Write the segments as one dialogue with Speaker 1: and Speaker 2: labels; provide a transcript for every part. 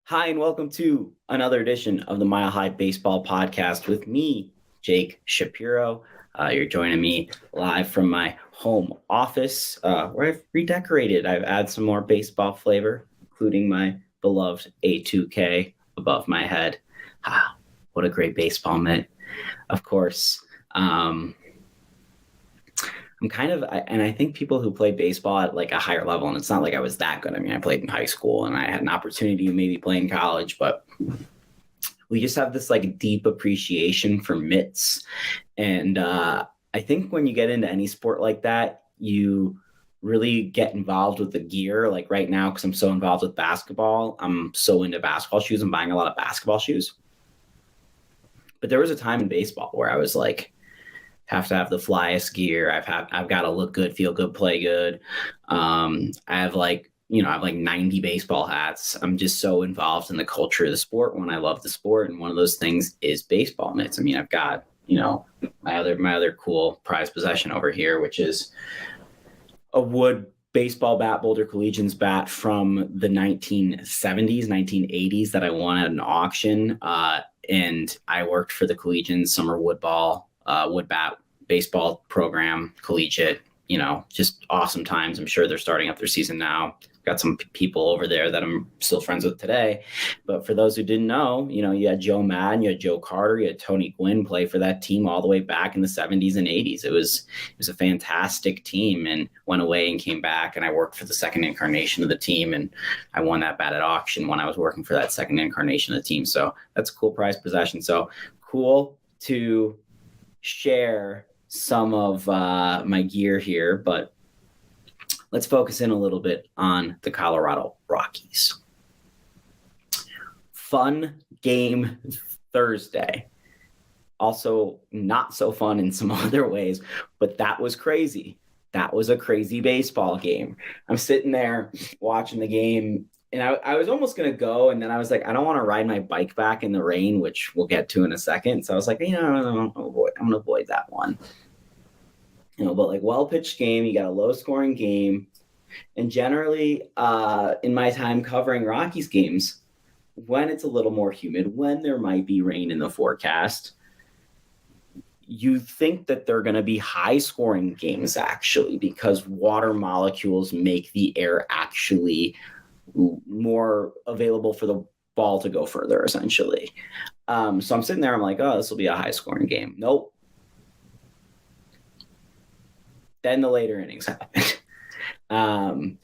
Speaker 1: Hi, and welcome to another edition of the Mile High Baseball Podcast with me, Jake Shapiro. You're joining me live from my home office where I've redecorated. I've added some more baseball flavor, including my beloved A2K above my head. What a great baseball mitt, of course. And I think people who play baseball at like a higher level, and it's not like I was that good. I mean, I played in high school and I had an opportunity to maybe play in college, but we just have this like deep appreciation for mitts. And I think when you get into any sport like that, you really get involved with the gear. Like right now, because I'm so involved with basketball, I'm so into basketball shoes. I'm buying a lot of basketball shoes. But there was a time in baseball where I was like, have to have the flyest gear. I've got to look good, feel good, play good. I have I have like 90 baseball hats. I'm just so involved in the culture of the sport when I love the sport. And one of those things is baseball mitts. I mean, I've got, my other cool prized possession over here, which is a wood baseball bat, Boulder Collegians bat from the 1970s, 1980s that I won at an auction. And I worked for the Collegians summer wood bat baseball program, collegiate, just awesome times. I'm sure they're starting up their season now. Got some people over there that I'm still friends with today. But for those who didn't know, you had Joe Madden, you had Joe Carter, you had Tony Gwynn play for that team all the way back in the 70s and 80s. It was a fantastic team and went away and came back. And I worked for the second incarnation of the team. And I won that bat at auction when I was working for that second incarnation of the team. So that's a cool prize possession. So cool to share some of my gear here, but let's focus in a little bit on the Colorado Rockies. Fun game Thursday. Also not so fun in some other ways, but that was crazy. That was a crazy baseball game. I'm sitting there watching the game, and I was almost going to go, and then I was like, I don't want to ride my bike back in the rain, which we'll get to in a second. So I was like, I'm going to avoid that one. But like well-pitched game, you got a low-scoring game. And generally, in my time covering Rockies games, when it's a little more humid, when there might be rain in the forecast, you think that they're going to be high-scoring games, actually, because water molecules make the air actually more available for the ball to go further, essentially. So I'm sitting there, I'm like, oh, this will be a high-scoring game. Nope. Then the later innings happened.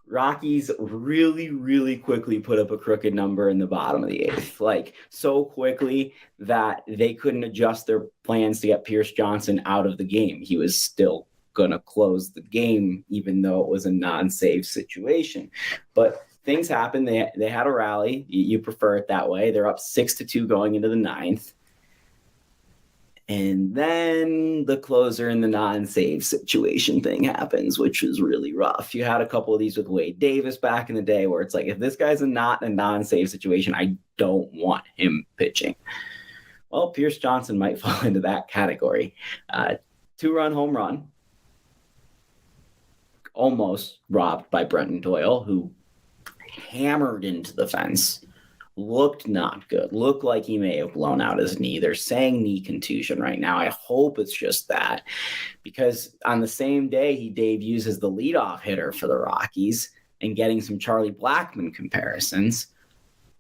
Speaker 1: Rockies really, really quickly put up a crooked number in the bottom of the eighth, like so quickly that they couldn't adjust their plans to get Pierce Johnson out of the game. He was still going to close the game, even though it was a non-save situation. But things happened. They had a rally. You prefer it that way. They're up 6-2 going into the ninth. And then the closer in the non-save situation thing happens, which was really rough. You had a couple of these with Wade Davis back in the day where it's like, if this guy's not a non-save situation, I don't want him pitching. Well, Pierce Johnson might fall into that category. 2-run home run. Almost robbed by Brenton Doyle, who hammered into the fence. Looked not good. Looked like he may have blown out his knee. They're saying knee contusion right now. I hope it's just that, because on the same day he debuts as the leadoff hitter for the Rockies and getting some Charlie Blackmon comparisons.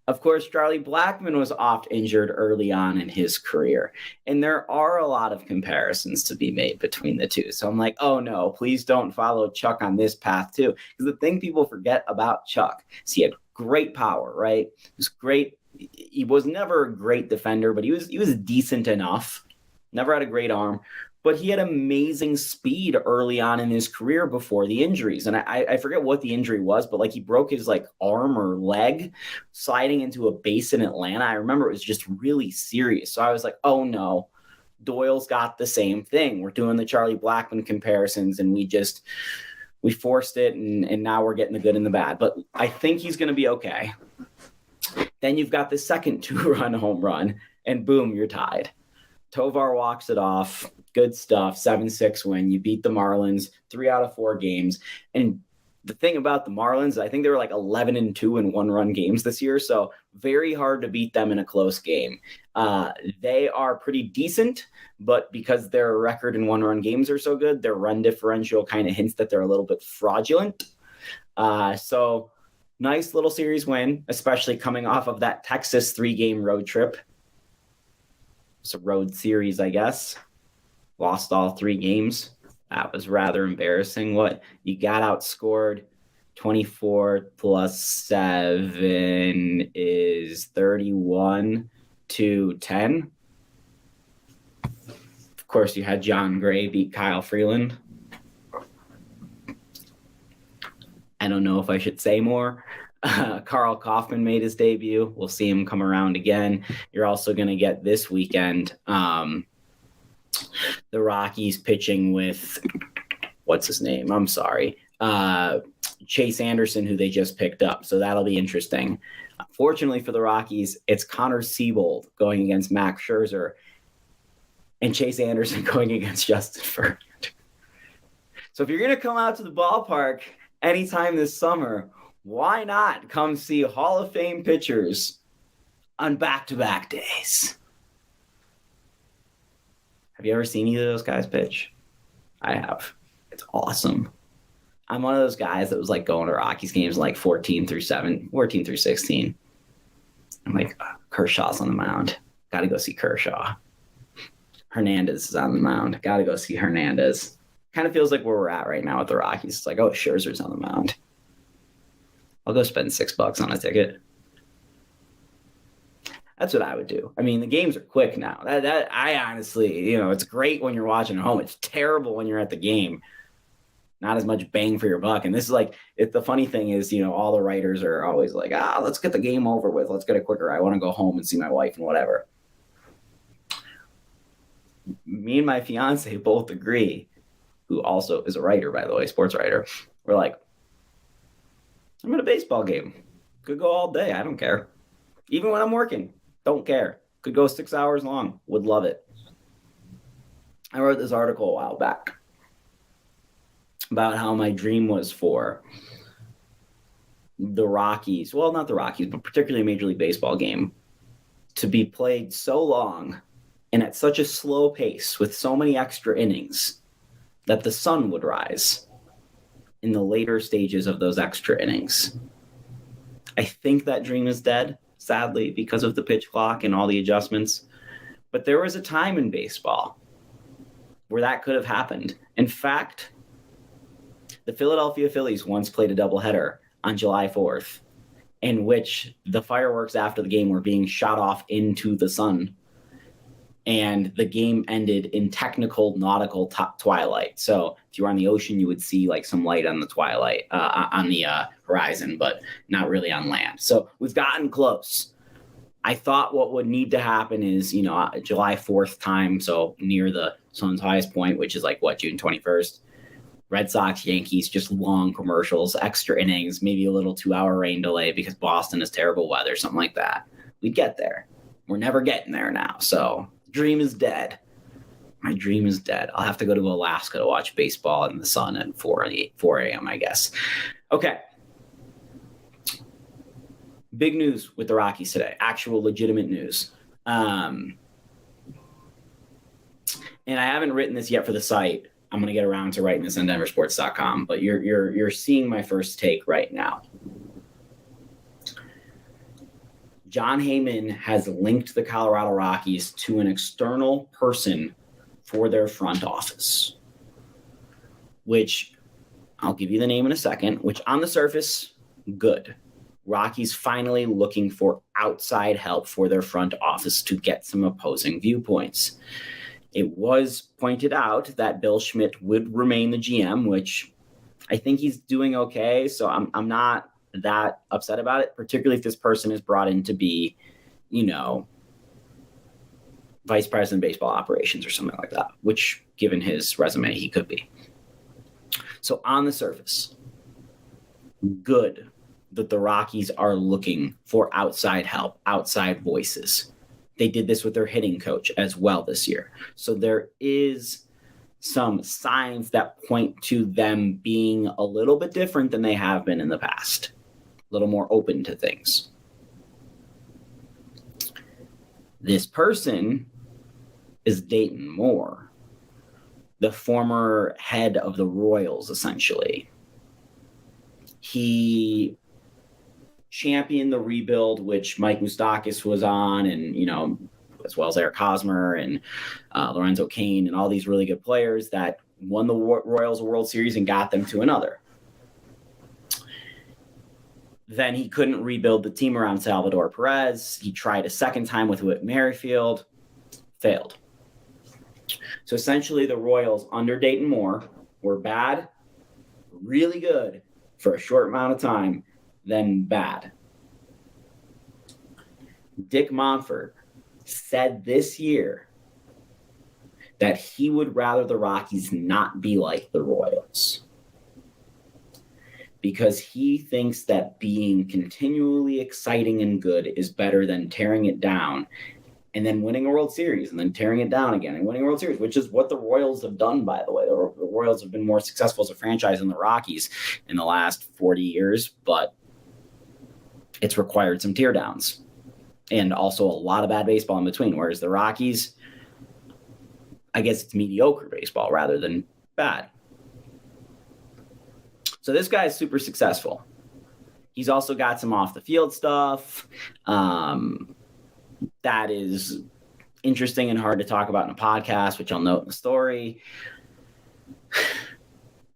Speaker 1: Of course, Charlie Blackmon was oft injured early on in his career, and there are a lot of comparisons to be made between the two. So I'm like, oh no, please don't follow Chuck on this path too. Because the thing people forget about Chuck is he had great power, right? He was great. He was never a great defender, but he was decent enough. Never had a great arm, but he had amazing speed early on in his career before the injuries. And I forget what the injury was, but like he broke his like arm or leg sliding into a base in Atlanta. I remember it was just really serious. So I was like, oh no, Doyle's got the same thing. We're doing the Charlie Blackmon comparisons, and we forced it, and now we're getting the good and the bad. But I think he's going to be okay. Then you've got the second 2-run home run, and boom, you're tied. Tovar walks it off. Good stuff. 7-6 win. You beat the Marlins 3 out of 4 games. And the thing about the Marlins, I think they were like 11-2 in one-run games this year, so very hard to beat them in a close game. They are pretty decent, but because their record in one-run games are so good, their run differential kind of hints that they're a little bit fraudulent. So nice little series win, especially coming off of that Texas 3-game road trip. It's a road series, I guess. Lost all 3 games. That was rather embarrassing. What you got outscored 24 plus 7 is 31-10. Of course, you had John Gray beat Kyle Freeland. I don't know if I should say more. Carl Kaufman made his debut. We'll see him come around again. You're also going to get this weekend the Rockies pitching with, what's his name? I'm sorry. Chase Anderson, who they just picked up. So that'll be interesting. Fortunately for the Rockies, it's Connor Siebold going against Max Scherzer and Chase Anderson going against Justin Verlander. So if you're going to come out to the ballpark anytime this summer, why not come see Hall of Fame pitchers on back-to-back days? Have you ever seen either of those guys pitch? I have. It's awesome. I'm one of those guys that was like going to Rockies games like 14 through 16. I'm like, Kershaw's on the mound. Got to go see Kershaw. Hernandez is on the mound. Got to go see Hernandez. Kind of feels like where we're at right now with the Rockies. It's like, oh, Scherzer's on the mound. I'll go spend $6 on a ticket. That's what I would do. I mean, the games are quick now. That I honestly, it's great when you're watching at home. It's terrible when you're at the game. Not as much bang for your buck. And this is like, the funny thing is, all the writers are always like, let's get the game over with. Let's get it quicker. I want to go home and see my wife and whatever. Me and my fiance both agree, who also is a writer, by the way, sports writer. We're like, I'm at a baseball game. Could go all day. I don't care. Even when I'm working, don't care. Could go 6 hours long. Would love it. I wrote this article a while back about how my dream was for the Rockies, well, not the Rockies, but particularly a Major League Baseball game, to be played so long and at such a slow pace with so many extra innings that the sun would rise in the later stages of those extra innings. I think that dream is dead, sadly, because of the pitch clock and all the adjustments. But there was a time in baseball where that could have happened. In fact, the Philadelphia Phillies once played a doubleheader on July 4th, in which the fireworks after the game were being shot off into the sun. And the game ended in technical nautical twilight. So if you were on the ocean, you would see like some light on the twilight, on the horizon, but not really on land. So we've gotten close. I thought what would need to happen is, July 4th time, so near the sun's highest point, which is like, June 21st. Red Sox, Yankees, just long commercials, extra innings, maybe a little 2-hour rain delay because Boston has terrible weather, something like that. We'd get there. We're never getting there now, so dream is dead. My dream is dead. I'll have to go to Alaska to watch baseball in the sun at 4 a.m., I guess. Okay. Big news with the Rockies today. Actual legitimate news. And I haven't written this yet for the site. I'm going to get around to writing this on denversports.com, but you're seeing my first take right now. John Heyman has linked the Colorado Rockies to an external person for their front office, which I'll give you the name in a second, which on the surface, good. Rockies finally looking for outside help for their front office to get some opposing viewpoints. It was pointed out that Bill Schmidt would remain the GM, which I think he's doing okay. So I'm not that upset about it, particularly if this person is brought in to be, vice president of baseball operations or something like that, which given his resume, he could be. So on the surface, good that the Rockies are looking for outside help, outside voices. They did this with their hitting coach as well this year. So there is some signs that point to them being a little bit different than they have been in the past, a little more open to things. This person is Dayton Moore, the former head of the Royals, essentially. He championed the rebuild, which Mike Moustakas was on, and, as well as Eric Hosmer and Lorenzo Cain and all these really good players that won the Royals a World Series and got them to another. Then he couldn't rebuild the team around Salvador Perez. He tried a second time with Whit Merrifield, failed. So essentially the Royals under Dayton Moore were bad, really good for a short amount of time, then bad. Dick Monfort said this year that he would rather the Rockies not be like the Royals, because he thinks that being continually exciting and good is better than tearing it down and then winning a World Series and then tearing it down again and winning a World Series, which is what the Royals have done, by the way. The Royals have been more successful as a franchise than the Rockies in the last 40 years, but it's required some teardowns and also a lot of bad baseball in between, whereas the Rockies, I guess it's mediocre baseball rather than bad. So this guy is super successful. He's also got some off the field stuff that is interesting and hard to talk about in a podcast, which I'll note in the story.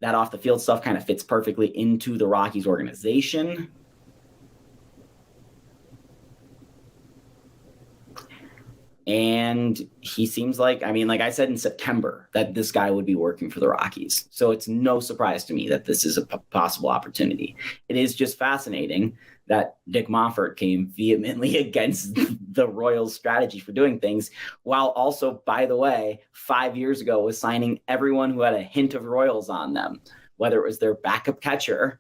Speaker 1: That off the field stuff kind of fits perfectly into the Rockies organization. And he seems like I said in September, that this guy would be working for the Rockies. So it's no surprise to me that this is a possible opportunity. It is just fascinating that Dick Monfort came vehemently against the Royals' strategy for doing things, while also, by the way, 5 years ago was signing everyone who had a hint of Royals on them, whether it was their backup catcher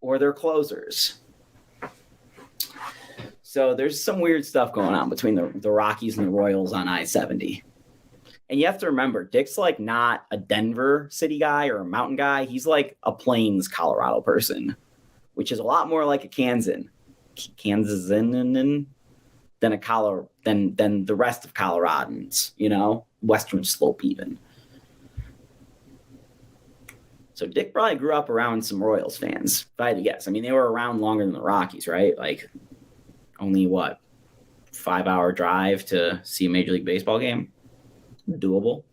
Speaker 1: or their closers. So there's some weird stuff going on between the Rockies and the Royals on I-70. And you have to remember, Dick's like not a Denver city guy or a mountain guy. He's like a Plains, Colorado person, which is a lot more like a Kansan than the rest of Coloradans, Western Slope even. So Dick probably grew up around some Royals fans, if I had to guess. They were around longer than the Rockies, right? Like, only 5-hour drive to see a Major League Baseball game? Doable.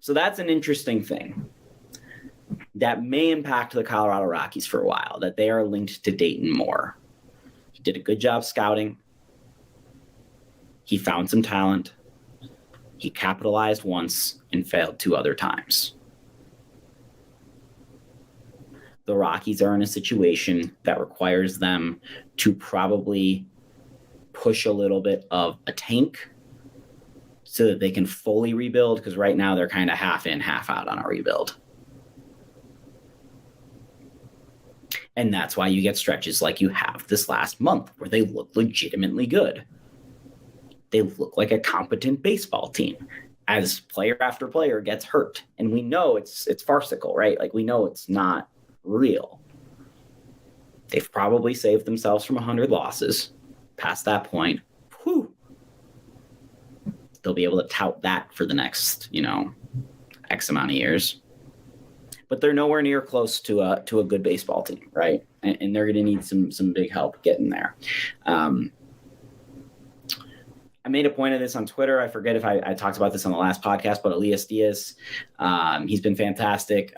Speaker 1: So that's an interesting thing that may impact the Colorado Rockies for a while, that they are linked to Dayton Moore. He did a good job scouting. He found some talent. He capitalized once and failed 2 other times. The Rockies are in a situation that requires them to probably push a little bit of a tank so that they can fully rebuild, because right now they're kind of half in, half out on a rebuild. And that's why you get stretches like you have this last month where they look legitimately good. They look like a competent baseball team as player after player gets hurt. And we know it's farcical, right? Like, we know it's not real. They've probably saved themselves from 100 losses. Past that point, they'll be able to tout that for the next, X amount of years. But they're nowhere near close to a good baseball team, right? And they're going to need some big help getting there. I made a point of this on Twitter. I forget if I talked about this on the last podcast, but Elias Diaz, he's been fantastic.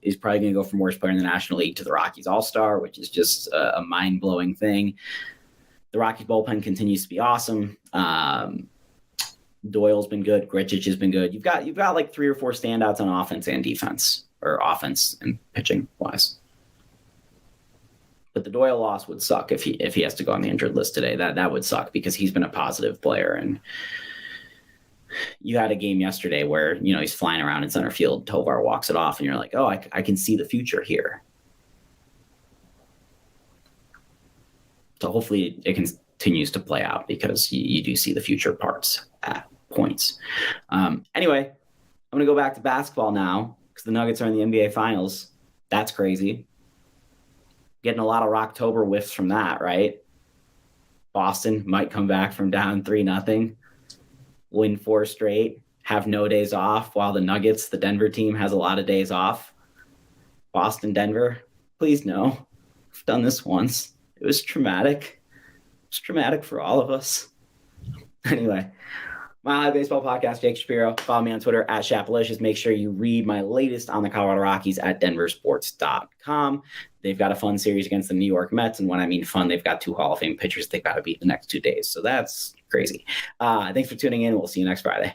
Speaker 1: He's probably going to go from worst player in the National League to the Rockies All-Star, which is just a mind-blowing thing. The Rockies bullpen continues to be awesome. Doyle's been good. Grichich has been good. You've got like 3 or 4 standouts on offense and defense, or offense and pitching wise. But the Doyle loss would suck if he has to go on the injured list today. That would suck, because he's been a positive player. And you had a game yesterday where, he's flying around in center field. Tovar walks it off, and you're like, oh, I can see the future here. So hopefully it continues to play out, because you do see the future parts points. Anyway, I'm going to go back to basketball now because the Nuggets are in the NBA Finals. That's crazy. Getting a lot of Rocktober whiffs from that, right? Boston might come back from down 3-0, win 4 straight, have no days off, while the Nuggets, the Denver team, has a lot of days off. Boston, Denver, please no. I've done this once. It was traumatic. It's traumatic for all of us. Anyway, Mile High Baseball Podcast, Jake Shapiro. Follow me on Twitter at Shapalicious. Make sure you read my latest on the Colorado Rockies at denversports.com. They've got a fun series against the New York Mets. And when I mean fun, they've got 2 Hall of Fame pitchers they've got to beat the next 2 days. So that's crazy. Thanks for tuning in. We'll see you next Friday.